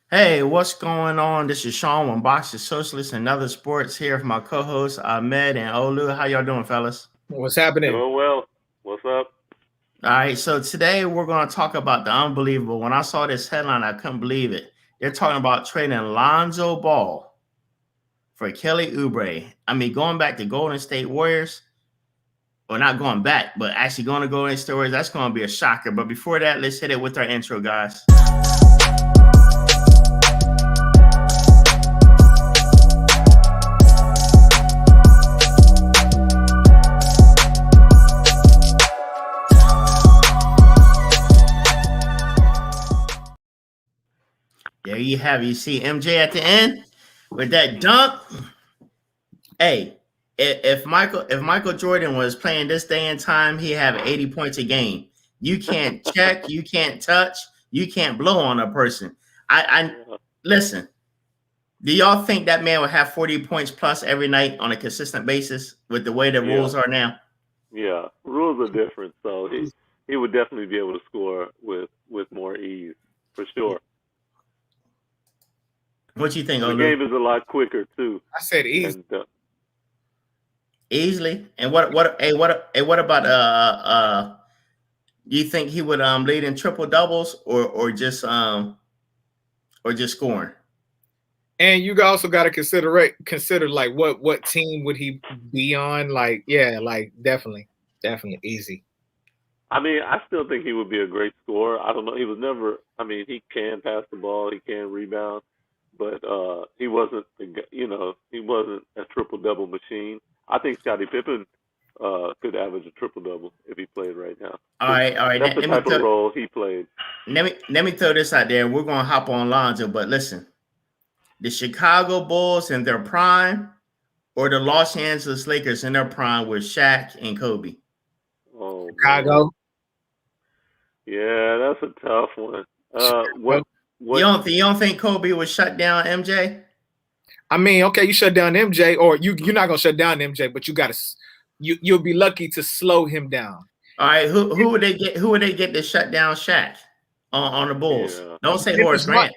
Hey, what's going on? This is Sean from Boxing Socialist and Other Sports here with my co-hosts Ahmed and Olu. How y'all doing, fellas? What's happening? Doing well. What's up? All right, so today we're going to talk about the unbelievable. When I saw this headline, I couldn't believe it. They're talking about trading Lonzo Ball for Kelly Oubre. I mean, going back to Golden State Warriors, or not going back, but actually going to Golden State Warriors, that's going to be a shocker. But before that, let's hit it with our intro, guys. There you have it. You see MJ at the end with that dunk. Hey, if Michael Jordan was playing this day and time, he have 80 points a game. You can't check, you can't touch, you can't blow on a person. I listen. Do y'all think that man would have 40 points plus every night on a consistent basis with the way the rules are now? Yeah. Rules are different, so he would definitely be able to score with more ease for sure. What you think, The Olu? game is a lot quicker too. I said easy. And Easily. And what about do you think he would lead in triple doubles or just scoring? And you also got to consider like what team would he be on? Like, yeah, like definitely easy. I mean, I still think he would be a great scorer. I don't know. He was never. I mean, he can pass the ball. He can rebound, but he wasn't. He wasn't a triple double machine. I think Scottie Pippen could average a triple double if he played right now. All right. That's the type of role he played. Let me throw this out there. We're gonna hop on Lonzo, but listen, the Chicago Bulls in their prime, or the Los Angeles Lakers in their prime with Shaq and Kobe. Oh, Chicago. man. Yeah, that's a tough one. Chicago. What? You don't think Kobe would shut down MJ? I mean, okay, you shut down MJ, or you're not gonna shut down MJ, but you'll be lucky to slow him down. All right, who would they get? Who would they get to shut down Shaq on the Bulls? Yeah. Don't say Horace Grant.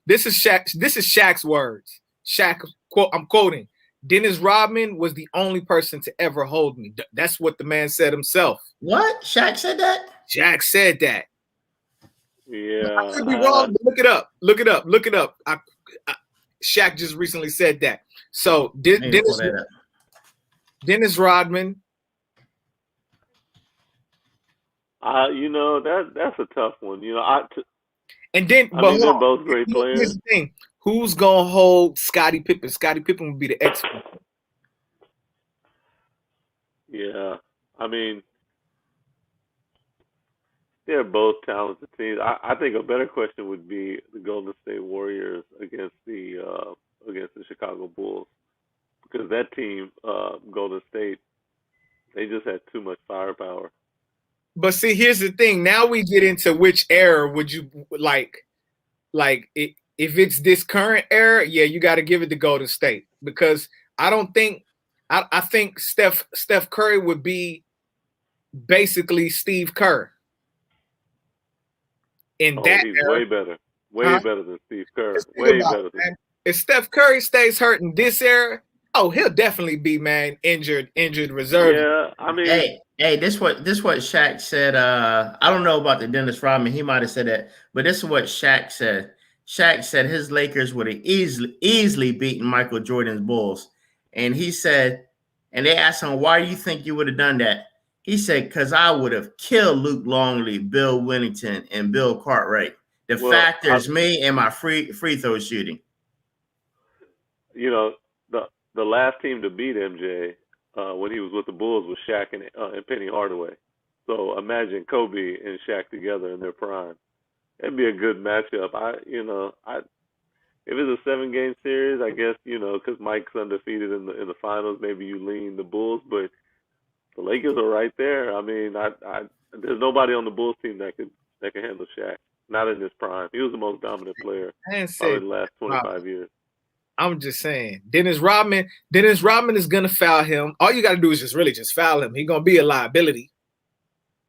This is Shaq's words. Shaq, quote, I'm quoting. Dennis Rodman was the only person to ever hold me. That's what the man said himself. What? Shaq said that? Shaq said that. Yeah. I could be wrong, but look it up. Shaq just recently said that. So Dennis Rodman. That's a tough one. And then, they're both great players. Here's the thing: who's gonna hold Scottie Pippen? Scottie Pippen would be the expert. Yeah, I mean, they're both talented teams. I think a better question would be the Golden State Warriors against the Chicago Bulls, because that team, Golden State, they just had too much firepower. But see, here's the thing. Now we get into which era would you like if it's this current era, yeah, you got to give it to Golden State, because I think Steph Curry would be basically Steve Kerr. He's way better. Better than Steve Kerr. Way better than. If Steph Curry stays hurt in this era, he'll definitely be, man, injured reserve. Yeah, I mean, hey, this what Shaq said. I don't know about the Dennis Rodman. He might have said that, but this is what Shaq said. Shaq said his Lakers would have easily beaten Michael Jordan's Bulls, and he said, and they asked him, "Why do you think you would have done that?" He said, "Because I would have killed Luke Longley, Bill Wennington, and Bill Cartwright. The factor is me and my free throw shooting." The last team to beat MJ when he was with the Bulls was Shaq and Penny Hardaway. So imagine Kobe and Shaq together in their prime. That'd be a good matchup. If it's a 7-game series, I guess because Mike's undefeated in the finals, maybe you lean the Bulls, but the Lakers are right there. I mean, there's nobody on the Bulls team that can handle Shaq. Not in his prime. He was the most dominant player probably in the last 25 years. I'm just saying, Dennis Rodman is gonna foul him. All you got to do is just foul him. He's gonna be a liability.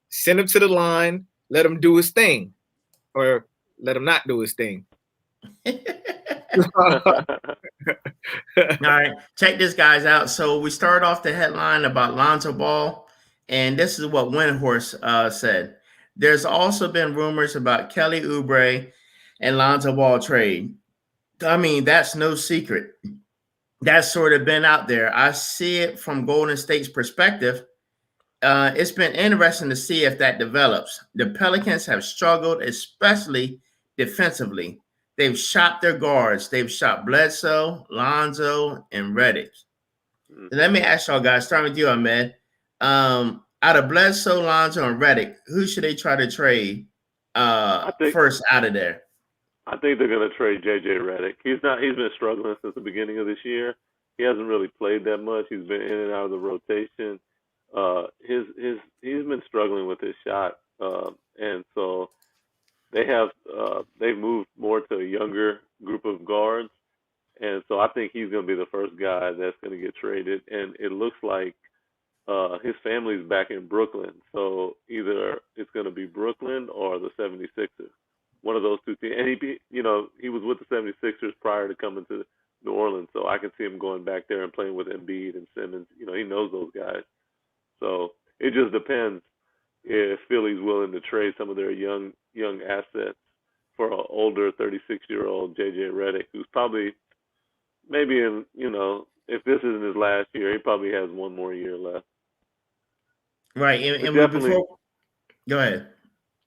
Send him to the line. Let him do his thing, or let him not do his thing. Hey, All right, check this guys out. So we start off the headline about Lonzo Ball, and this is what Windhorse said. There's also been rumors about Kelly Oubre and Lonzo Ball trade. I mean, that's no secret. That's sort of been out there. I see it from Golden State's perspective. It's been interesting to see if that develops. The Pelicans have struggled, especially defensively. They've shot their guards. They've shot Bledsoe, Lonzo, and Redick. Let me ask y'all guys, starting with you, Ahmed. Out of Bledsoe, Lonzo, and Redick, who should they try to trade first out of there? I think they're going to trade JJ Redick. He's been struggling since the beginning of this year. He hasn't really played that much. He's been in and out of the rotation. He's been struggling with his shot, and so they've moved more to a younger group of guards, and so I think he's going to be the first guy that's going to get traded. And it looks like his family's back in Brooklyn, so either it's going to be Brooklyn or the 76ers. One of those two teams. And he was with the 76ers prior to coming to New Orleans, so I can see him going back there and playing with Embiid and Simmons. He knows those guys. So it just depends if Philly's willing to trade some of their young assets for an older 36-year-old JJ Redick, who's probably maybe if this isn't his last year, he probably has one more year left. Right, and before, go ahead.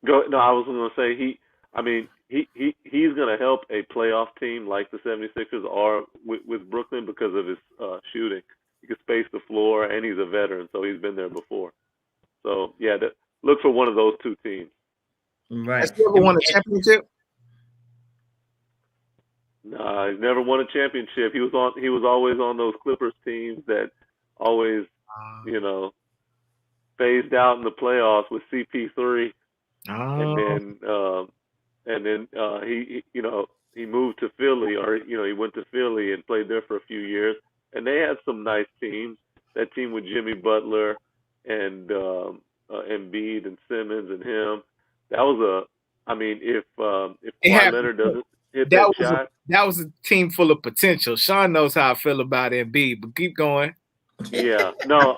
No, I was going to say he's going to help a playoff team like the 76ers are with Brooklyn because of his shooting. He can space the floor, and he's a veteran, so he's been there before. So, yeah, look for one of those two teams. Right. Has he ever won a championship? Nah, he's never won a championship. He was always on those Clippers teams that always, phased out in the playoffs with CP3. And then he moved to Philly, or he went to Philly and played there for a few years, and they had some nice teams. That team with Jimmy Butler and Embiid and Simmons and him. That was if Kawhi Leonard doesn't hit that shot, that was a team full of potential. Sean knows how I feel about Embiid, but keep going. Yeah, no,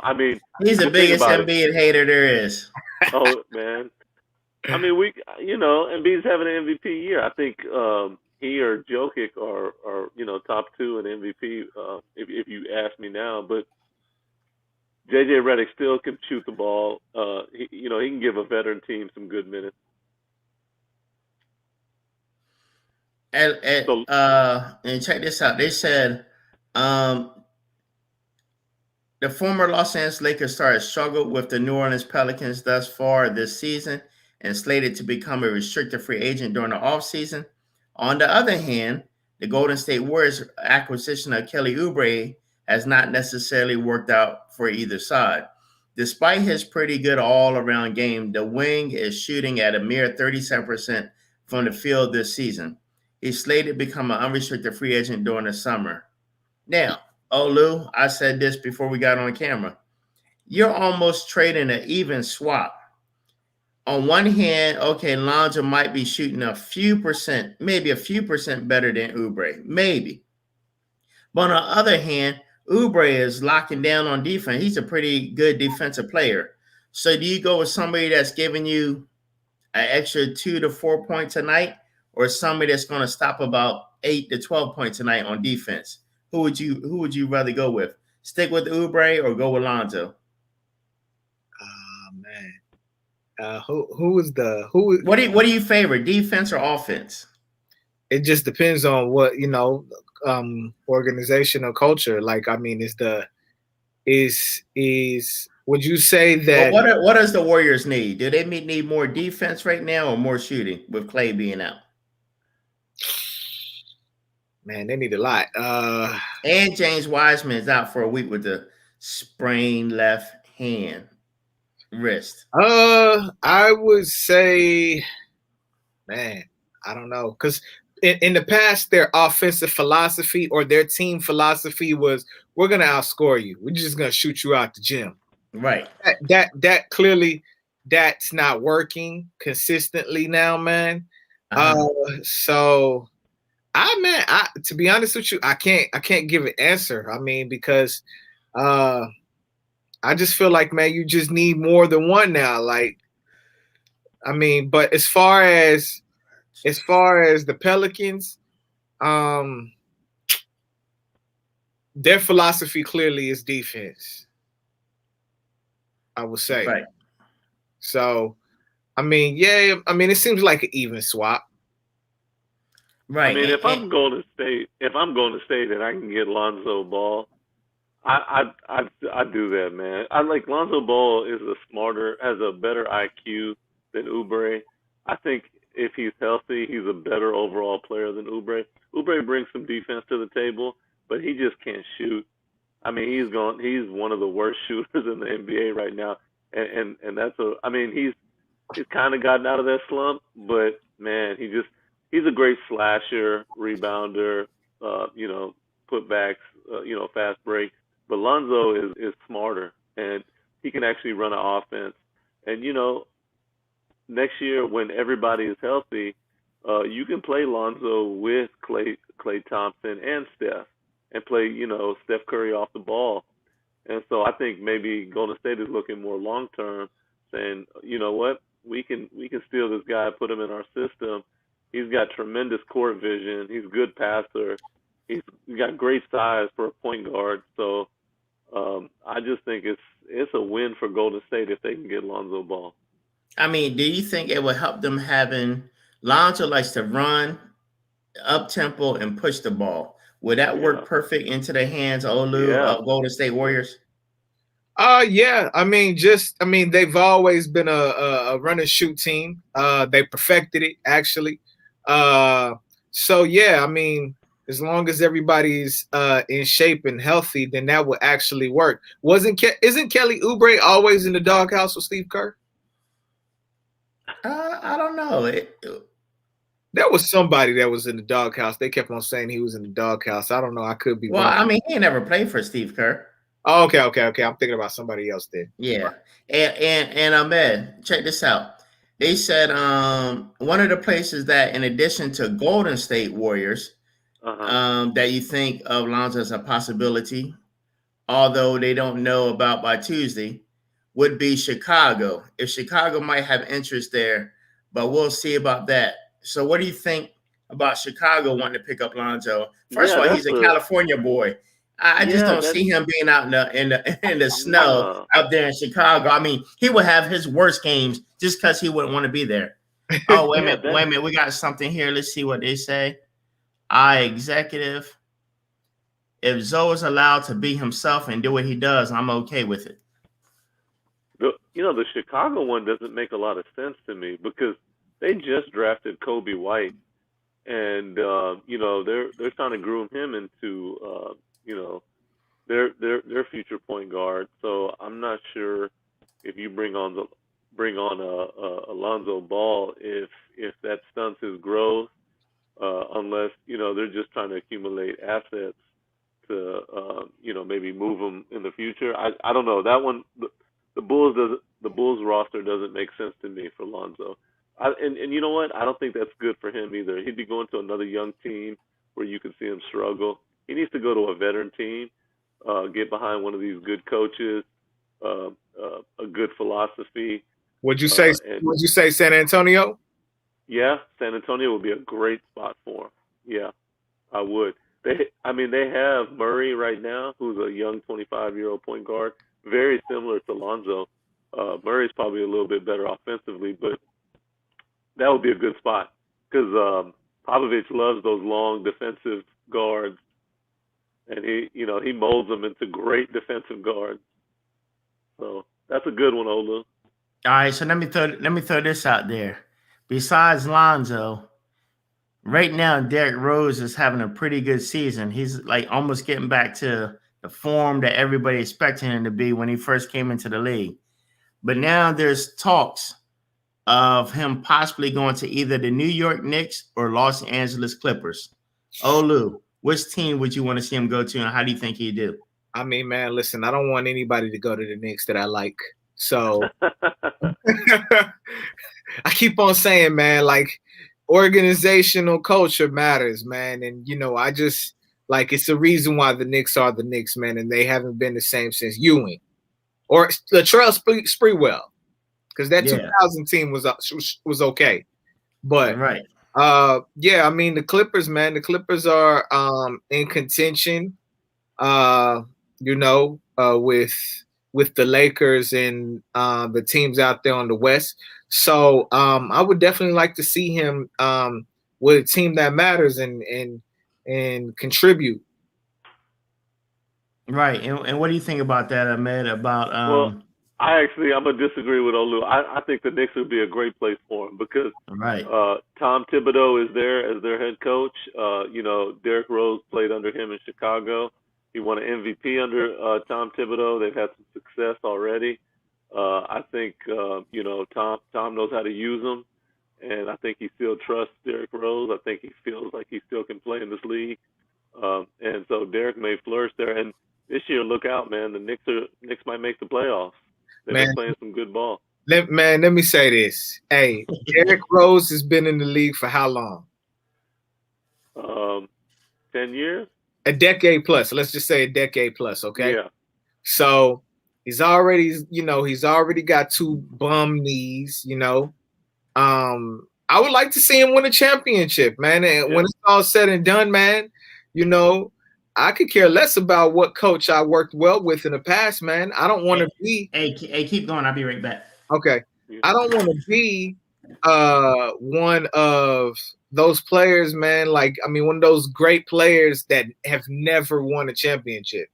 he's the biggest Embiid hater there is. Oh man. Embiid's having an MVP year. I think he or Jokic are top two in MVP if you ask me now. But JJ Redick still can shoot the ball. He can give a veteran team some good minutes. And check this out. They said the former Los Angeles Lakers star has struggled with the New Orleans Pelicans thus far this season and slated to become a restricted free agent during the offseason. On the other hand, the Golden State Warriors acquisition of Kelly Oubre has not necessarily worked out for either side. Despite his pretty good all-around game, the wing is shooting at a mere 37% from the field this season. He's slated to become an unrestricted free agent during the summer. Now, Olu, I said this before we got on camera. You're almost trading an even swap. On one hand, okay, Lonzo might be shooting a few percent better than Oubre, maybe. But on the other hand, Oubre is locking down on defense. He's a pretty good defensive player. So do you go with somebody that's giving you an extra 2 to 4 points a night, or somebody that's going to stop about 8 to 12 points a night on defense? Who would you rather go with? Stick with Oubre or go with Lonzo? Man. What do you favor, defense or offense? It just depends on what organizational culture. Would you say that? Well, what does the Warriors need? Do they need more defense right now or more shooting with Clay being out? Man, they need a lot. And James Wiseman is out for a week with a sprained left wrist. I would say, man, I don't know, because in the past, their offensive philosophy or their team philosophy was, we're gonna outscore you. We're just gonna shoot you out the gym. Right. That clearly, that's not working consistently now, man. So To be honest with you, I can't give an answer. I mean, because I just feel like, man, you just need more than one now. Like, I mean, but as far as the Pelicans, their philosophy clearly is defense, I would say. Right. So, I mean, yeah, I mean, it seems like an even swap. Right. I mean, if I'm going to State and I can get Lonzo Ball, I do that, man. I like Lonzo Ball has a better IQ than Oubre. I think if he's healthy, he's a better overall player than Oubre. Oubre brings some defense to the table, but he just can't shoot. I mean, he's one of the worst shooters in the NBA right now, and that's I mean, he's kind of gotten out of that slump, but man, he's a great slasher, rebounder, putbacks, fast break. But Lonzo is smarter, and he can actually run an offense. And next year when everybody is healthy, you can play Lonzo with Klay Thompson and Steph, and play Steph Curry off the ball. And so I think maybe Golden State is looking more long term, saying, you know what, we can steal this guy, put him in our system. He's got tremendous court vision. He's a good passer. He's got great size for a point guard. So I just think it's a win for Golden State if they can get Lonzo Ball. I mean, do you think it would help them having Lonzo likes to run up tempo and push the ball? Would that work perfect into the hands of Golden State Warriors? Yeah. I mean, they've always been a run and shoot team. They perfected it, actually. So yeah, I mean, as long as everybody's in shape and healthy, then that would actually work. Isn't Kelly Oubre always in the doghouse with Steve Kerr? I don't know. There was somebody that was in the doghouse. They kept on saying he was in the doghouse. I don't know. I could be wrong. I mean, he never played for Steve Kerr. Oh, okay. I'm thinking about somebody else then. Yeah. And Ahmed, check this out. They said one of the places that, in addition to Golden State Warriors, that you think of Lonzo as a possibility, although they don't know about by Tuesday, would be Chicago. If Chicago might have interest there, but we'll see about that. So what do you think about Chicago wanting to pick up Lonzo? First of all, he's a California boy. I just don't see him being out in the snow out there in Chicago. I mean, he would have his worst games just because he wouldn't want to be there. Oh, wait a minute. We got something here. Let's see what they say. Executive. If Zoe is allowed to be himself and do what he does, I'm okay with it. The Chicago one doesn't make a lot of sense to me because they just drafted Kobe White, and they're trying to groom him into their future point guard. So I'm not sure if you bring on Alonzo Ball if that stunts his growth, unless they're just trying to accumulate assets to maybe move him in the future. I don't know that one. The Bulls roster doesn't make sense to me for Lonzo. And you know what? I don't think that's good for him either. He'd be going to another young team where you could see him struggle. He needs to go to a veteran team, get behind one of these good coaches, a good philosophy. Would you say San Antonio? Yeah, San Antonio would be a great spot for him. Yeah, I would. They have Murray right now, who's a young 25-year-old point guard, very similar to Lonzo. Murray's probably a little bit better offensively, but that would be a good spot because Popovich loves those long defensive guards, and he molds them into great defensive guards. So that's a good one, Olu. All right, so let me throw this out there. Besides Lonzo, right now Derrick Rose is having a pretty good season. He's like almost getting back to the form that everybody expected him to be when he first came into the league. But now there's talks of him possibly going to either the New York Knicks or Los Angeles Clippers. Olu, which team would you want to see him go to, and how do you think he'd do? I mean, man, listen, I don't want anybody to go to the Knicks that I like. So I keep on saying, man, like, organizational culture matters, man. And I just like it's the reason why the Knicks are the Knicks, man, and they haven't been the same since Ewing or Latrell Sprewell, because that 2000 team was okay, but right. Yeah, I mean the Clippers, man. The Clippers are in contention. With the Lakers and the teams out there on the West. So I would definitely like to see him with a team that matters and contribute. Right. And what do you think about that, Ahmed? About Well, I'm gonna disagree with Olu. I think the Knicks would be a great place for him because right. Tom Thibodeau is there as their head coach. Derrick Rose played under him in Chicago. He won an MVP under Tom Thibodeau. They've had some success already. I think Tom knows how to use them, and I think he still trusts Derrick Rose. I think he feels like he still can play in this league, and so Derrick may flourish there. And this year, look out, man. The Knicks might make the playoffs. They've been playing some good ball. Let me say this. Hey, Derrick Rose has been in the league for how long? 10 years? A decade plus. Let's just say a decade plus, okay? Yeah. So he's already got 2 bum knees, I would like to see him win a championship, man. And when it's all said and done, man, I could care less about what coach I worked well with in the past, man. I don't want to be. Hey, keep going. I'll be right back. Okay. I don't want to be one of those players, man. Like, I mean, one of those great players that have never won a championship.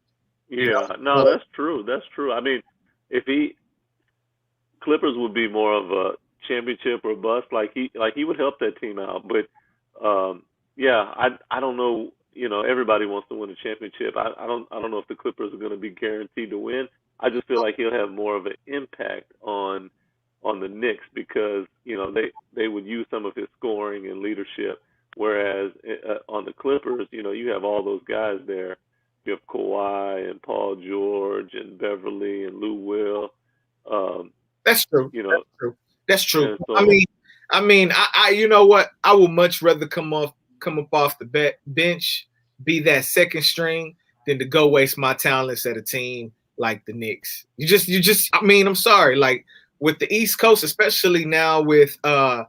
Yeah. No, that's true. That's true. I mean, Clippers would be more of a championship or bust. Like he would help that team out. But I don't know. Everybody wants to win a championship. I don't know if the Clippers are going to be guaranteed to win. I just feel like he'll have more of an impact on the Knicks because they would use some of his scoring and leadership. Whereas on the Clippers, you have all those guys there. You have Kawhi and Paul George and Beverly and Lou Will. That's true. That's true. So, I mean, I you know what? I would much rather come up off the bench, be that second string, than to go waste my talents at a team like the Knicks. You just. I mean, I'm sorry. Like with the East Coast, especially now with the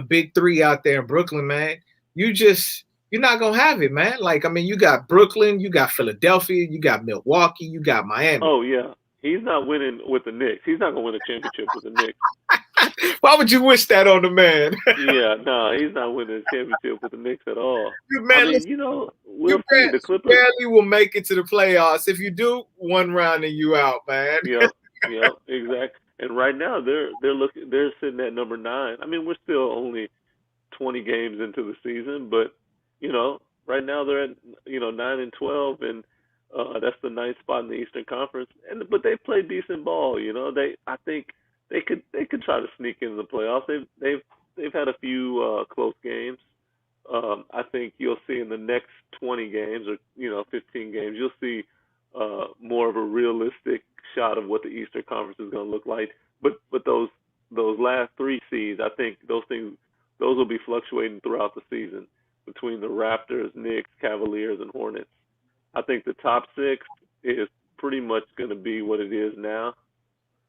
big 3 out there in Brooklyn, man, you're not gonna have it, man. Like, I mean, you got Brooklyn, you got Philadelphia, you got Milwaukee, you got Miami. Oh yeah. He's not winning with the Knicks. He's not going to win a championship with the Knicks. Why would you wish that on the man? Yeah, no, he's not winning a championship with the Knicks at all. Man, we'll see. The Clippers barely will make it to the playoffs. If you do, 1 round and you out, man. Yeah, exactly. And right now they're sitting at number 9. I mean, we're still only 20 games into the season, but right now they're at 9-12 and. That's the 9th spot in the Eastern Conference, but they play decent ball. I think they could try to sneak into the playoffs. They've had a few close games. I think you'll see in the next 20 games or 15 games, you'll see more of a realistic shot of what the Eastern Conference is going to look like. But those last 3 seeds, I think those will be fluctuating throughout the season between the Raptors, Knicks, Cavaliers, and Hornets. I think the top 6 is pretty much going to be what it is now,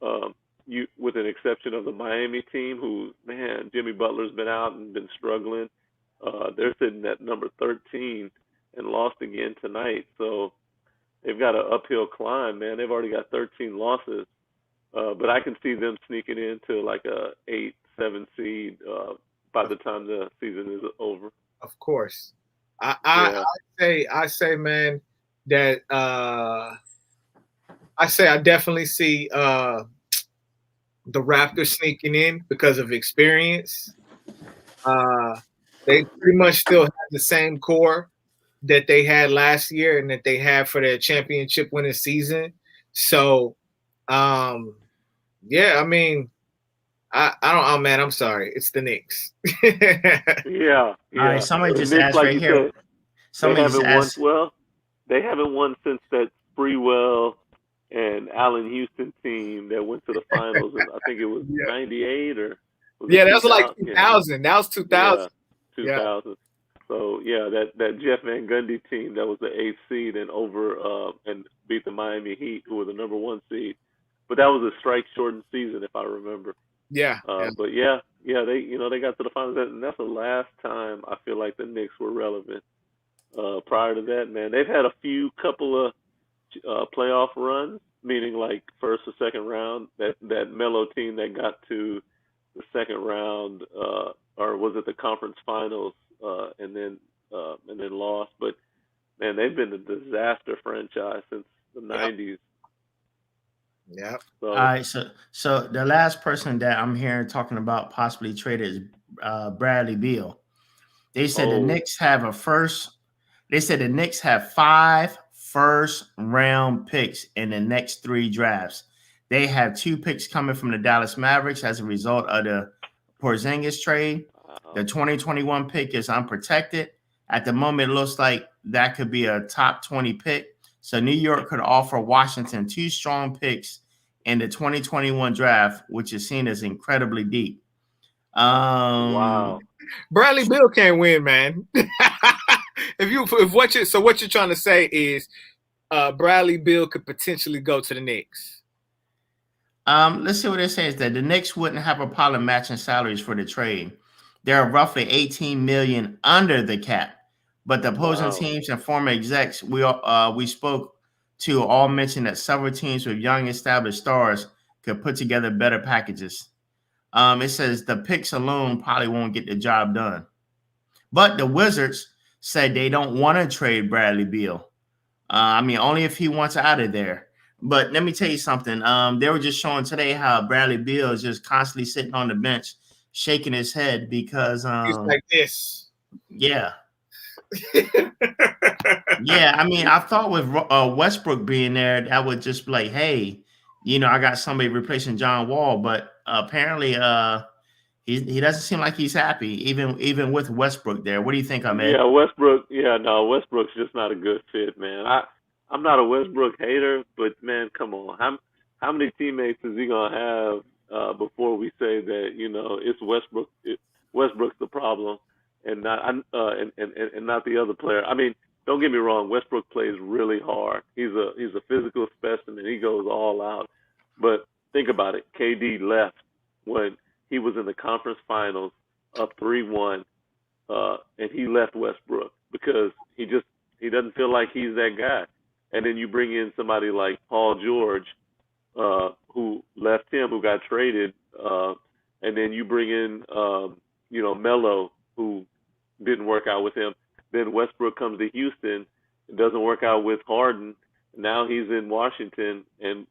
with an exception of the Miami team, who, man, Jimmy Butler's been out and been struggling. They're sitting at number 13 and lost again tonight. So they've got an uphill climb, man. They've already got 13 losses. But I can see them sneaking into like a 8-7 seed by the time the season is over. Of course. I say, man, that I definitely see the Raptors sneaking in because of experience. They pretty much still have the same core that they had last year and that they had for their championship winning season. So, I mean, I don't, man, I'm sorry. It's the Knicks. Yeah. All right, somebody just Knicks, asked like right here. Somebody just asked. Well, they haven't won since that Sprewell and Allen Houston team that went to the finals. And I think it was 98 or. That was like 2000. Yeah. That was 2000. 2000. So yeah, that Jeff Van Gundy team that was the 8th seed and beat the Miami Heat, who were the number 1 seed. But that was a strike-shortened season, if I remember. Yeah. But they got to the finals, and that's the last time I feel like the Knicks were relevant. Prior to that, man, they've had a couple of playoff runs, meaning like first or second round. That Melo team that got to the second round, or was it the conference finals, and then lost. But man, they've been a disaster franchise since the '90s. Yeah. All right, so the last person that I'm hearing talking about possibly traded is Bradley Beal. They said the Knicks have They said the Knicks have 5 first-round picks in the next 3 drafts. They have 2 picks coming from the Dallas Mavericks as a result of the Porzingis trade. The 2021 pick is unprotected. At the moment, it looks like that could be a top 20 pick. So New York could offer Washington 2 strong picks in the 2021 draft, which is seen as incredibly deep. Wow. Bradley Beal can't win, man. What you're trying to say is Bradley Beal could potentially go to the Knicks. Let's see what it says. That the Knicks wouldn't have a problem matching salaries for the trade. They're roughly $18 million under the cap, but the opposing teams and former execs we spoke to all mentioned that several teams with young established stars could put together better packages. It says the picks alone probably won't get the job done, but the Wizards said they don't want to trade Bradley Beal. Only if he wants out of there. But let me tell you something. They were just showing today how Bradley Beal is just constantly sitting on the bench, shaking his head because he's like this. Yeah. Yeah, I thought with Westbrook being there, that would just be like, hey, I got somebody replacing John Wall, but apparently he doesn't seem like he's happy, even with Westbrook there. What do you think, Ahmed? Yeah, Westbrook. Yeah, no, Westbrook's just not a good fit, man. I'm not a Westbrook hater, but man, come on, how many teammates is he gonna have before we say that it's Westbrook? Westbrook's the problem, and not and not the other player. I mean, don't get me wrong, Westbrook plays really hard. He's a physical specimen. He goes all out. But think about it. KD left when he was in the conference finals up 3-1, and he left Westbrook because he doesn't feel like he's that guy. And then you bring in somebody like Paul George, who left him, who got traded, and then you bring in Melo, who didn't work out with him. Then Westbrook comes to Houston, it doesn't work out with Harden. Now he's in Washington, and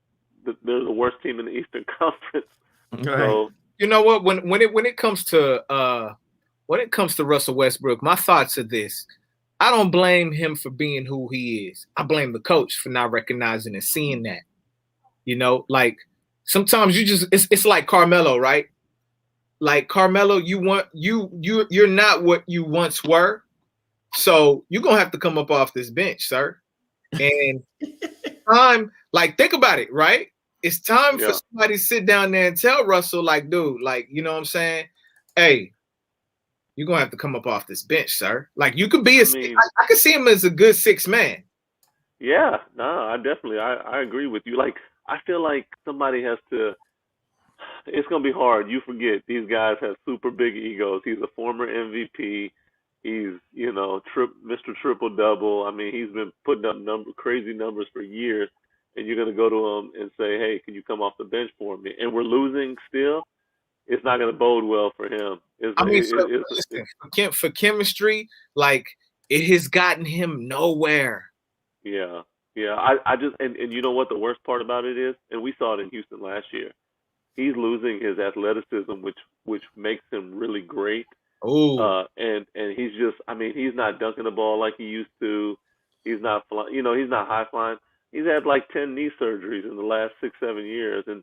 they're the worst team in the Eastern Conference. Right. So you know what? When it comes to Russell Westbrook, my thoughts are this: I don't blame him for being who he is. I blame the coach for not recognizing and seeing that. Like sometimes it's like Carmelo, right? Like Carmelo, you're not what you once were. So you're gonna have to come up off this bench, sir. And think about it, right? It's time for somebody to sit down there and tell Russell, like, dude, like, you know what I'm saying? Hey, you're gonna have to come up off this bench, sir. Like, you could be I could see him as a good 6 man. Yeah, no, I agree with you. Like, I feel like somebody has to. It's gonna be hard. You forget these guys have super big egos. He's a former MVP. He's Mr. Triple Double. I mean, he's been putting up crazy numbers for years. And you're gonna go to him and say, hey, can you come off the bench for me? And we're losing still. It's not gonna bode well for him. For chemistry, like, it has gotten him nowhere. Yeah. I just and you know what the worst part about it is, and we saw it in Houston last year. He's losing his athleticism, which makes him really great. Oh. And he's just, he's not dunking the ball like he used to. He's not he's not high flying. He's had like 10 knee surgeries in the last 6-7 years, and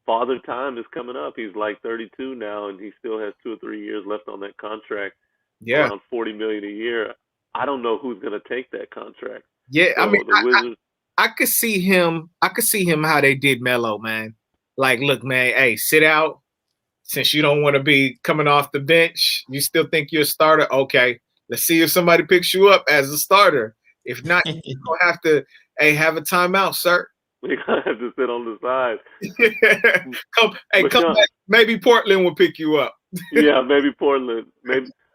father time is coming up. He's like 32 now, and he still has 2 or 3 years left on that contract. Yeah, around $40 million a year. I don't know who's going to take that contract. Yeah, so the Wizards. I could see him. I could see him how they did Melo, man. Like, look, man, hey, sit out since you don't want to be coming off the bench, you still think you're a starter. Okay, let's see if somebody picks you up as a starter. If not, you're gonna have to have a timeout, sir. We're gonna have to sit on the side. come back. Maybe Portland will pick you up. Yeah, maybe Portland.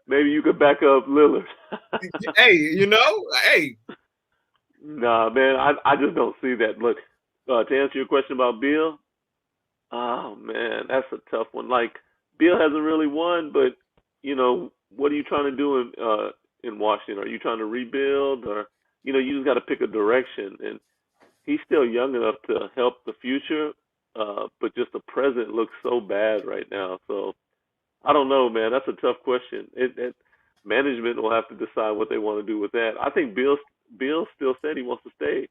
Maybe you could back up Lillard. Hey. Nah, man, I just don't see that. Look, to answer your question about Beal, oh man, that's a tough one. Like Beal hasn't really won, but what are you trying to do in Washington? Are you trying to rebuild, or you just got to pick a direction? And he's still young enough to help the future, but just the present looks so bad right now. So I don't know, man. That's a tough question. Management will have to decide what they want to do with that. I think Bill still said he wants to stay.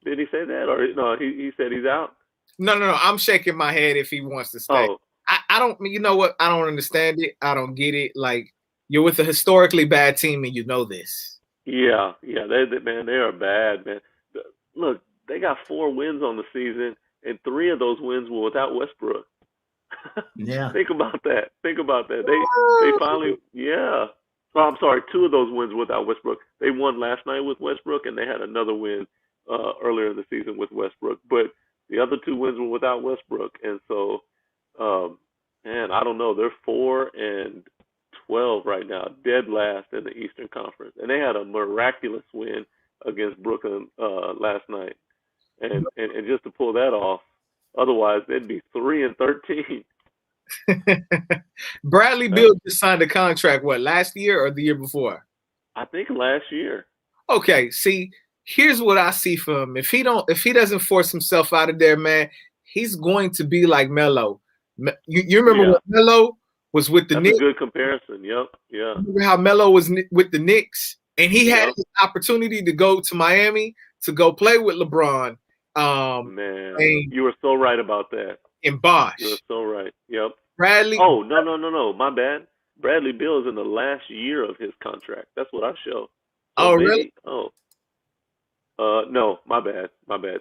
Did he say that, or no? He said he's out. No. I'm shaking my head if he wants to stay. Oh. I don't. You know what? I don't understand it. I don't get it. Like, you're with a historically bad team, and you know this. Yeah. They are bad, man. Look, they got 4 wins on the season, and 3 of those wins were without Westbrook. Yeah. Think about that. They finally, yeah. Oh, I'm sorry, 2 of those wins without Westbrook. They won last night with Westbrook, and they had another win earlier in the season with Westbrook. But the other 2 wins were without Westbrook, and so, man, I don't know. They're 4-12 right now, dead last in the Eastern Conference, and they had a miraculous win against Brooklyn last night, and just to pull that off. Otherwise, they'd be 3-13. Bradley Beal just signed a contract. What, last year or the year before? I think last year. Okay, see, here's what I see for him. If he doesn't force himself out of there, man, he's going to be like Melo. You remember when Melo was with the Knicks? That's a good comparison. Yep. Yeah. Remember how Melo was with the Knicks, and he had his opportunity to go to Miami to go play with LeBron. Man, you were so right about that. And Bosh. You were so right. Yep. Bradley. Oh, no. My bad. Bradley Beal is in the last year of his contract. That's what I show. So really? Oh. No, my bad.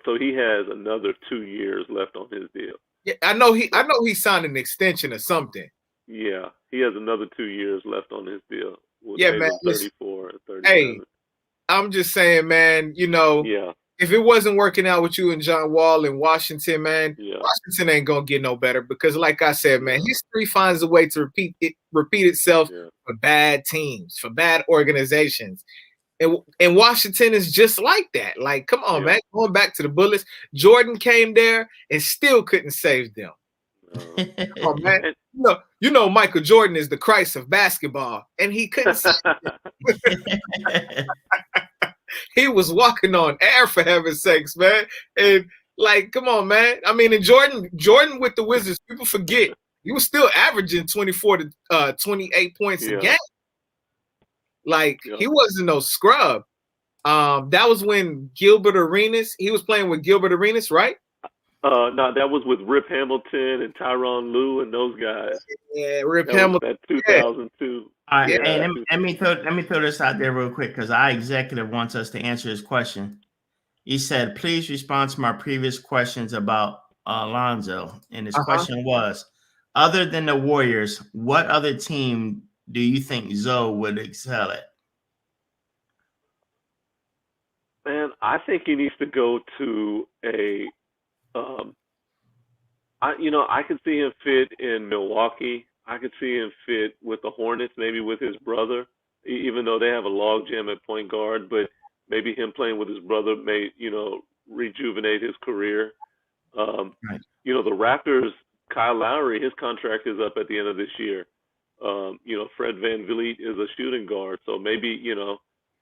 So he has another 2 years left on his deal. Yeah, I know he signed an extension or something. Yeah, he has another 2 years left on his deal. Yeah, man. 34 and 37. Hey, I'm just saying, man, Yeah. If it wasn't working out with you and John Wall in Washington, man, Washington ain't gonna get no better because, like I said, man, history finds a way to repeat itself for bad teams, for bad organizations. And Washington is just like that. Like, come on, man. Going back to the Bullets, Jordan came there and still couldn't save them. Come on, man. You know, Michael Jordan is the Christ of basketball, and he couldn't save them. He was walking on air, for heaven's sakes, man. And like, come on, man. I mean, and Jordan with the Wizards, people forget he was still averaging 24 to 28 points a game. Like, he wasn't no scrub. That was when Gilbert Arenas, he was playing with Gilbert Arenas, right? No, that was with Rip Hamilton and Tyronn Lue and those guys. Yeah, Rip Hamilton. That 2002. All right, hey, let me throw this out there real quick because our executive wants us to answer his question. He said, "Please respond to my previous questions about Lonzo." And his question was, other than the Warriors, what other team do you think Zoe would excel at? Man, I think he needs to go to a. I could see him fit in Milwaukee. I could see him fit with the Hornets, maybe with his brother, even though they have a logjam at point guard. But maybe him playing with his brother may, rejuvenate his career. Right. The Raptors, Kyle Lowry, his contract is up at the end of this year. Fred VanVleet is a shooting guard, so maybe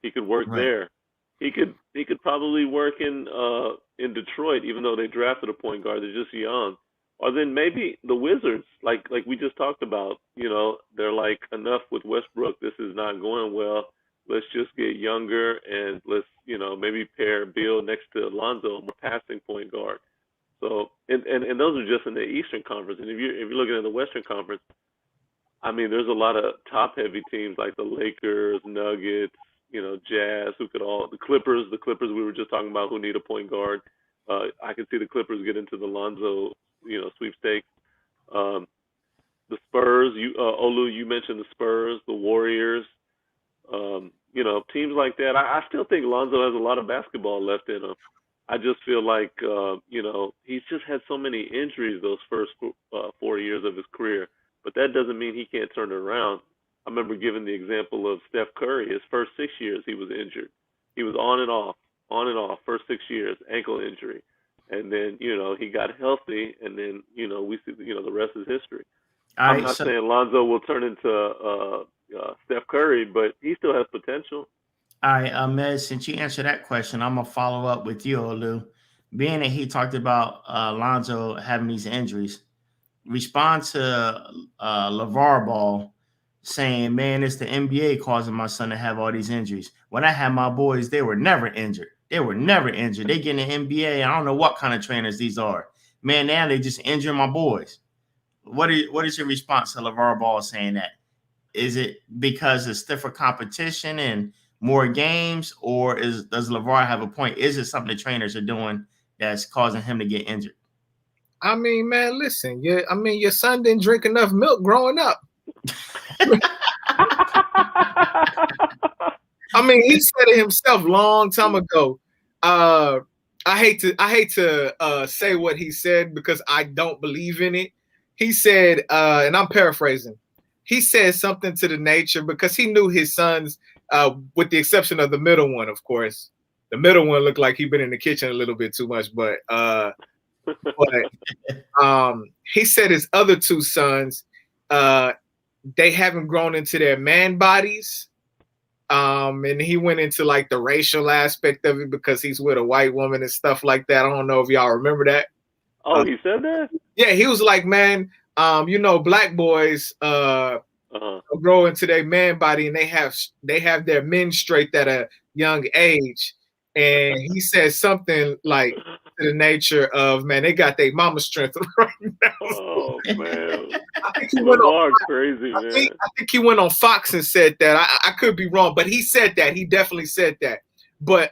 he could work there. He could probably work in Detroit, even though they drafted a point guard. They're just young. Or then maybe the Wizards, like we just talked about, they're like, enough with Westbrook. This is not going well. Let's just get younger and let's, maybe pair Beal next to Lonzo, more passing point guard. So, and those are just in the Eastern Conference. And if you're looking at the Western Conference, I mean, there's a lot of top-heavy teams like the Lakers, Nuggets, Jazz, the Clippers we were just talking about, who need a point guard. I could see the Clippers get into the Lonzo, sweepstakes. the Spurs. Olu, you mentioned the Spurs, the Warriors. Teams like that. I still think Lonzo has a lot of basketball left in him. I just feel like, he's just had so many injuries those first 4 years of his career. But that doesn't mean he can't turn it around. I remember giving the example of Steph Curry. His first 6 years, he was injured. He was on and off, first 6 years, ankle injury. And then, he got healthy, and then, we see, the rest is history. I'm not saying Lonzo will turn into Steph Curry, but he still has potential. All right, Ahmed, since you answered that question, I'm going to follow up with you, Olu. Being that he talked about Lonzo having these injuries, respond to LeVar Ball saying, man, it's the NBA causing my son to have all these injuries. When I had my boys, they were never injured. They get in the NBA. I don't know what kind of trainers these are. Man, now they just injure my boys. What is your response to LeVar Ball saying that? Is it because it's stiffer competition and more games, or does LeVar have a point? Is it something the trainers are doing that's causing him to get injured? I mean, man, listen. Your son didn't drink enough milk growing up. I mean, he said it himself long time ago. I hate to say what he said because I don't believe in it. He said, and I'm paraphrasing. He said something to the nature because he knew his sons, with the exception of the middle one, of course. The middle one looked like he'd been in the kitchen a little bit too much, but he said his other two sons, they haven't grown into their man bodies. And he went into like the racial aspect of it because he's with a white woman and stuff like that. I don't know if y'all remember that. Oh, he said that? Yeah, he was like, man, black boys grow into their man body and they have their men straight at a young age. And he said something like to the nature of, man, they got their mama strength right now. Oh man, I think he went on crazy, man. I think he went on Fox and said that. I could be wrong, but he said that. He definitely said that. But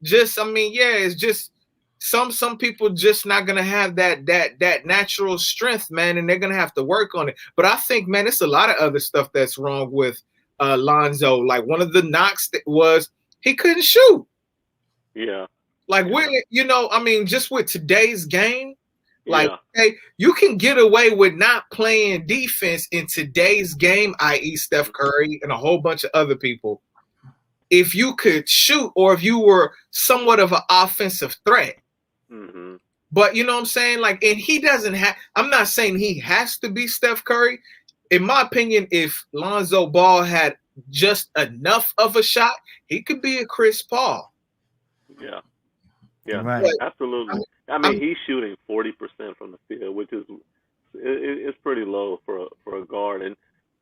it's just some people just not gonna have that natural strength, man, and they're gonna have to work on it. But I think, man, it's a lot of other stuff that's wrong with Lonzo. Like one of the knocks that was he couldn't shoot. Yeah. Like just with today's game, like hey, you can get away with not playing defense in today's game, i.e. Steph Curry and a whole bunch of other people, if you could shoot or if you were somewhat of an offensive threat. Mm-hmm. But you know what I'm saying? Like, and he doesn't have, I'm not saying he has to be Steph Curry. In my opinion, if Lonzo Ball had just enough of a shot, he could be a Chris Paul. Yeah, right. Absolutely. I mean, he's shooting 40% from the field, which is it's pretty low for a guard, and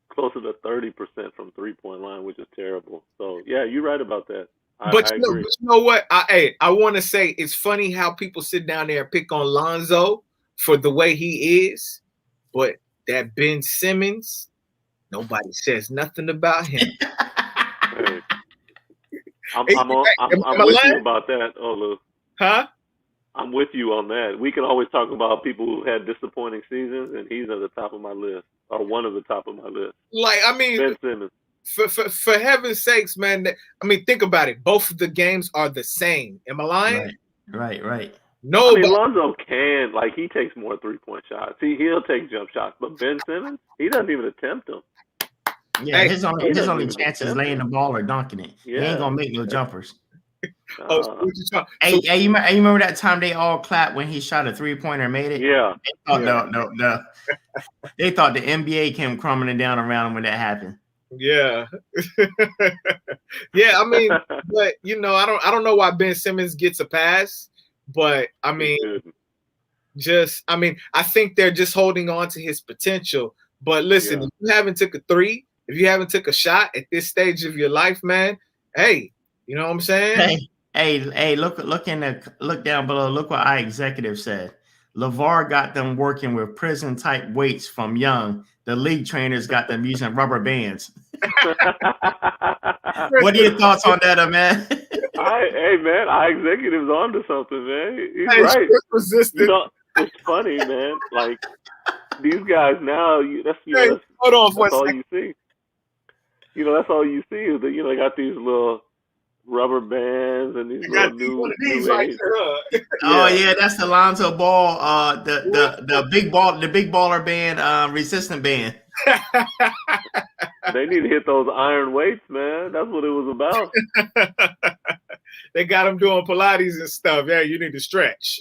closer to 30% from 3-point line, which is terrible. So yeah, you're right about that. But I you agree. know what? I want to say it's funny how people sit down there and pick on Lonzo for the way he is, but that Ben Simmons, nobody says nothing about him. Hey. I'm with you about that, Olu. Huh? I'm with you on that. We can always talk about people who had disappointing seasons, and he's at the top of my list, or one of the top of my list. Like, I mean, Ben Simmons. For heaven's sakes, man. I mean, think about it. Both of the games are the same. Am I lying? Right. No, I mean, Lonzo can, like, he takes more 3-point shots. He'll take jump shots, but Ben Simmons, he doesn't even attempt them. Yeah, his only chance is laying the ball or dunking it. Yeah. He ain't gonna make no jumpers. Hey, you remember that time they all clapped when he shot a 3-pointer and made it? Yeah. They thought the NBA came crumbling down around him when that happened. Yeah. Yeah, I mean, but I don't know why Ben Simmons gets a pass, but I mean, I think they're just holding on to his potential. But listen, if you haven't took a three, if you haven't took a shot at this stage of your life, man, hey, you know what I'm saying? Hey, look down below. Look what our executive said. LeVar got them working with prison type weights from young. The league trainers got them using rubber bands. What are your thoughts on that, man? Hey, man, our executive's on to something, man. He's right. Resistant. It's funny, man. Like, these guys now, Hold on for a that's all second. you see. That's all you see is that they got these little rubber bands and these You little got one of new these right age. there, huh? Oh yeah, that's the Lonzo Ball, the big baller band, resistant band. They need to hit those iron weights, man. That's what it was about. They got him doing Pilates and stuff. Yeah, you need to stretch.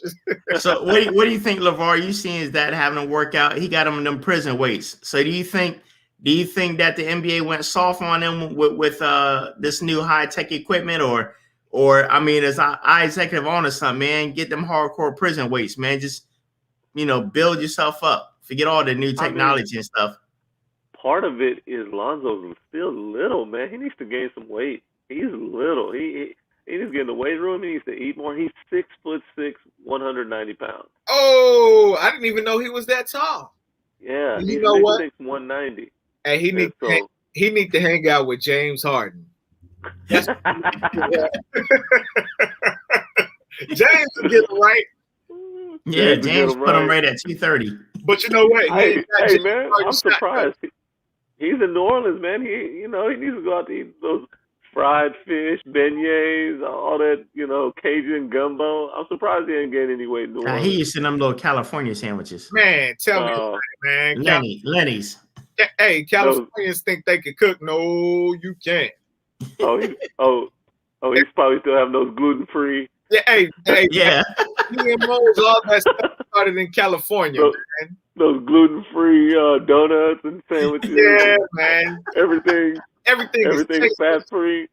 So what do you think, LeVar? You seen is that having him work out? He got him in them prison weights. So do you think that the NBA went soft on him with this new high tech equipment, or I mean, as I executive on or something, man, get them hardcore prison weights, man. Just build yourself up. Forget all the new technology and stuff. Part of it is Lonzo's still little, man. He needs to gain some weight. He's little. He needs to get in the weight room. He needs to eat more. He's 6'6", 190 pounds. Oh, I didn't even know he was that tall. Yeah, You he's know 6'6", what? 190. And he need to hang out with James Harden. That's James will get him right. Yeah, James put him right at 230. But you know what? Hey man, I'm surprised. He's in New Orleans, man. He needs to go out to eat those fried fish, beignets, all that, Cajun gumbo. I'm surprised he ain't gained any weight in New Orleans. He used to them little California sandwiches. Man, tell me about it, man. Lenny's. Hey, Californians think they can cook. No, you can't. He's probably still having those gluten-free. Yeah, hey, yeah. GMOs, all that stuff started in California, man. Those gluten-free donuts and sandwiches. Yeah, man. Everything fat-free.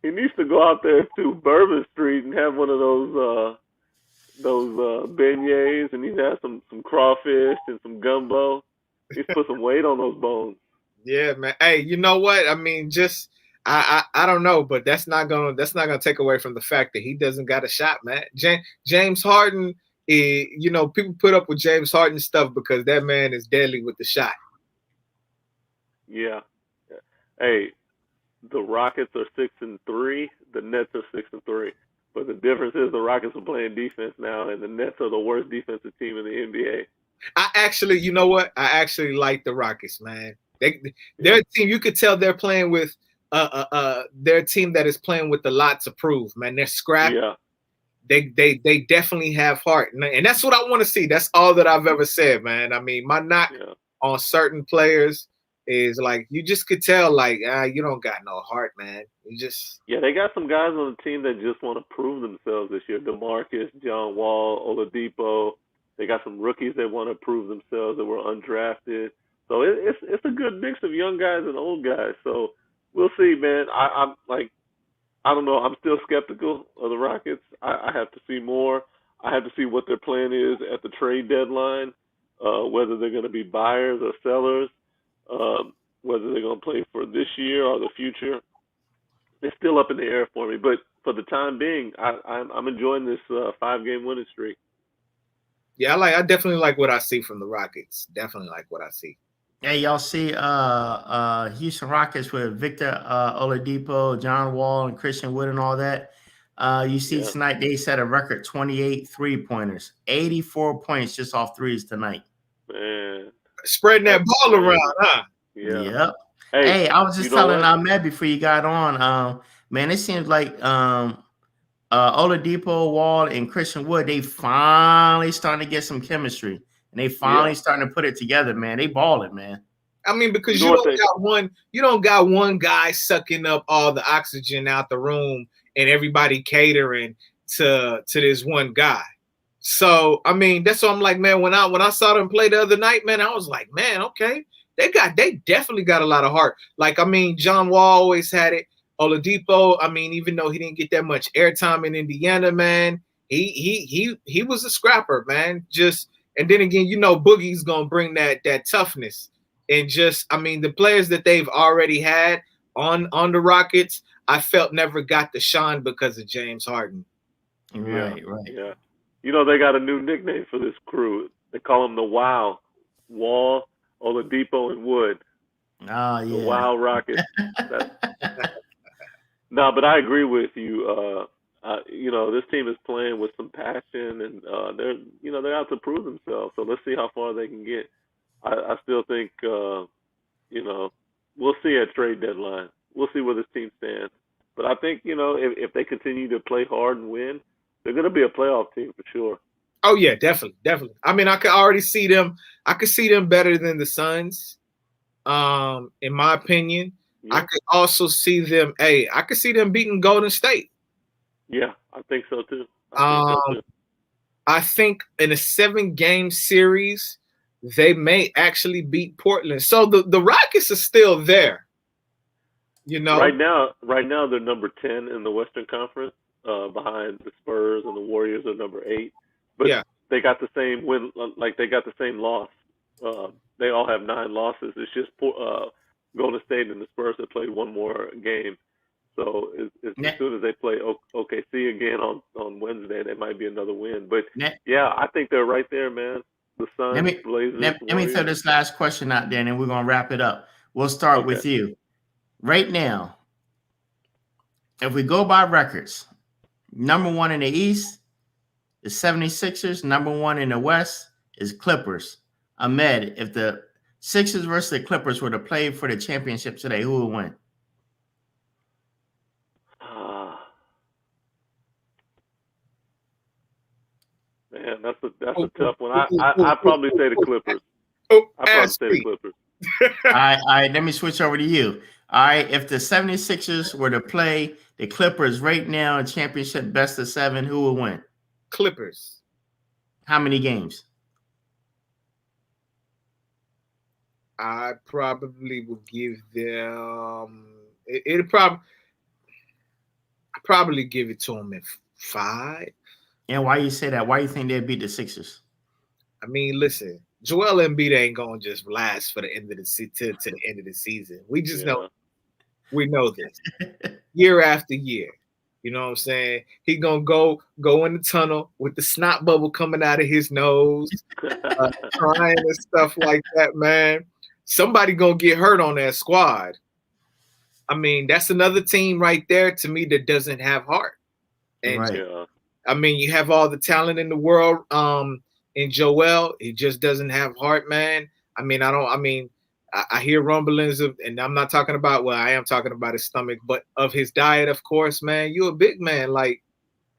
He needs to go out there to Bourbon Street and have one of those beignets, and he's have some crawfish and some gumbo. He's put some weight on those bones. Yeah, man. Hey, you know what? I mean, just I don't know, but that's not gonna take away from the fact that he doesn't got a shot, man. James Harden, people put up with James Harden stuff because that man is deadly with the shot. Yeah. Hey, the Rockets are 6-3. The Nets are 6-3. But the difference is the Rockets are playing defense now, and the Nets are the worst defensive team in the NBA. You know what? I actually like the Rockets, man. Their team, you could tell they're playing with their team that is playing with a lot to prove, man. They're scrappy. Yeah. They definitely have heart, and that's what I want to see. That's all that I've ever said, man. I mean, my knock on certain players is like you just could tell, like you don't got no heart, man. They got some guys on the team that just want to prove themselves this year. DeMarcus, John Wall, Oladipo. They got some rookies that want to prove themselves that were undrafted. So it's a good mix of young guys and old guys. So we'll see, man. I'm like, I don't know. I'm still skeptical of the Rockets. I have to see more. I have to see what their plan is at the trade deadline, whether they're going to be buyers or sellers, whether they're going to play for this year or the future. It's still up in the air for me. But for the time being, I'm enjoying this 5-game winning streak. Yeah, I definitely like what I see from the Rockets. Definitely like what I see. Hey, y'all see Houston Rockets with Victor Oladipo, John Wall, and Christian Wood and all that. You see tonight they set a record 28 3-pointers, 84 points just off threes tonight. Man, spreading that ball around, huh? Yeah. Yep. Hey, I was just telling Ahmed before you got on, man, it seems like Oladipo, Wall, and Christian Wood, they finally starting to get some chemistry. And they finally starting to put it together, man. They balling, man. I mean, because you don't got one guy sucking up all the oxygen out the room and everybody catering to this one guy. So I mean, that's what I'm like, man. When I saw them play the other night, man, I was like, man, okay, they definitely got a lot of heart. Like, I mean, John Wall always had it. Oladipo, I mean, even though he didn't get that much airtime in Indiana, man, he was a scrapper, man. And then again, Boogie's gonna bring that toughness, and I mean, the players that they've already had on the Rockets, I felt never got the shine because of James Harden. Right. Yeah. They got a new nickname for this crew. They call them the Wow. Wall, Oladipo, and Wood. Oh yeah. The Wow Rockets. No, but I agree with you. this team is playing with some passion, and they're out to prove themselves. So let's see how far they can get. I still think we'll see at trade deadline. We'll see where this team stands. But I think if they continue to play hard and win, they're going to be a playoff team for sure. Oh yeah, definitely. I mean, I could already see them. I could see them better than the Suns, in my opinion. Yeah. I could also see them. I could see them beating Golden State. Yeah, I think so too. I think in a 7-game series, they may actually beat Portland. So the Rockets are still there. Right now they're number 10 in the Western Conference, behind the Spurs, and the Warriors are number 8. But yeah, they got the same win, like they got the same loss. They all have 9 losses. It's just Golden State and the Spurs have played one more game. So as soon as they play OKC again on Wednesday, there might be another win. But yeah, I think they're right there, man. The Suns, Blazers. Let me throw this last question out there, and then we're gonna wrap it up. We'll start with you. Right now, if we go by records, number 1 in the East is 76ers. Number 1 in the West is Clippers. Ahmed, if the Sixers versus the Clippers were to play for the championship today, who would win? Man, that's a tough one. I'd probably say the Clippers. I'd probably say the Clippers. All right, let me switch over to you. All right, if the 76ers were to play the Clippers right now in championship best of 7, who would win? Clippers. How many games? I probably would give them. I'd probably give it to them in 5. And why you say that? Why you think they'd beat the Sixers? I mean, listen, Joel Embiid ain't gonna just last for the end of the to the end of the season. We just know. We know this year after year. You know what I'm saying? He gonna go in the tunnel with the snot bubble coming out of his nose, crying and stuff like that, man. Somebody gonna get hurt on that squad. I mean, that's another team right there to me that doesn't have heart. And I mean, you have all the talent in the world. In Joel, he just doesn't have heart, man. I hear rumblings of, and I'm not talking about, well, I am talking about his stomach, but of his diet, of course, man. You're a big man, like,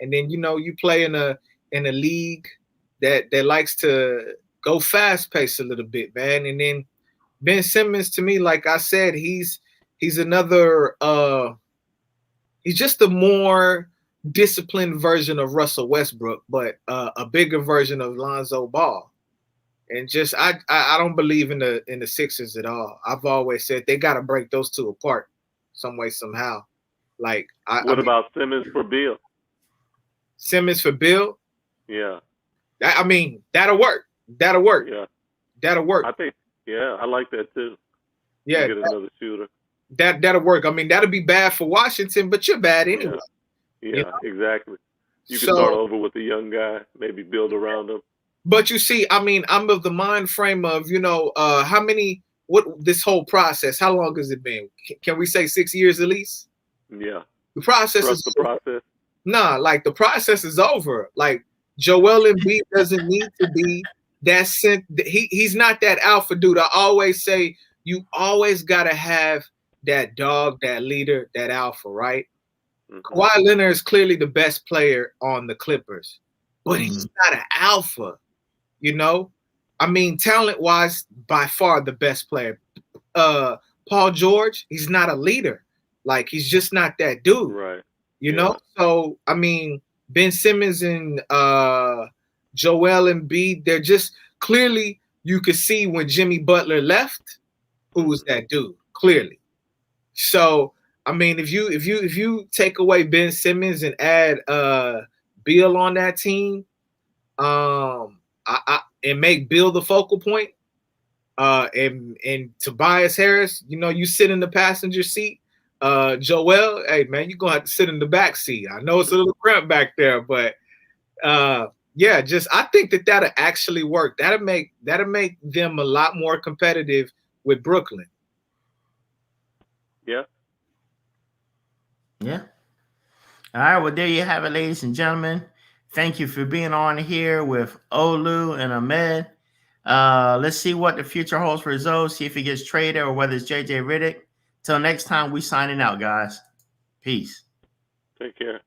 and then you play in a league that likes to go fast paced a little bit, man. And then Ben Simmons, to me, like I said, he's another he's just a more disciplined version of Russell Westbrook, but a bigger version of Lonzo Ball. And just I don't believe in the Sixers at all. I've always said they got to break those two apart some way, somehow. Like, what about Simmons for Bill? Simmons for Bill? Yeah. I mean, that'll work. That'll work. Yeah. That'll work. I think, yeah, I like that too. Yeah. Get another shooter. That'll work. I mean, that'll be bad for Washington, but you're bad anyway. Yeah, exactly. You can start over with a young guy, maybe build around him. But you see, I mean, I'm of the mind frame of, this whole process, how long has it been? Can we say 6 years at least? Yeah. The process Trust the process. Nah, like the process is over. Like Joel Embiid doesn't need to be that he's not that alpha dude. I always say you always gotta have that dog, that leader, that alpha, right? Mm-hmm. Kawhi Leonard is clearly the best player on the Clippers, but he's not an alpha. I mean, talent-wise, by far the best player. Paul George, he's not a leader. Like, he's just not that dude. Right. You know? So, I mean, Ben Simmons and Joel Embiid, they're just clearly, you could see when Jimmy Butler left, who was that dude, clearly. So, I mean, if you take away Ben Simmons and add Beal on that team, and make Bill the focal point, and Tobias Harris, you sit in the passenger seat. Joel, hey man, you're gonna have to sit in the back seat. I know it's a little cramped back there, but I think that'll actually work. That'll make them a lot more competitive with Brooklyn. Yeah. Yeah. All right, well, there you have it, ladies and gentlemen. Thank you for being on here with Olu and Ahmed. Let's see what the future holds for Zoe, see if he gets traded or whether it's JJ Riddick. Till next time, we signing out, guys. Peace. Take care.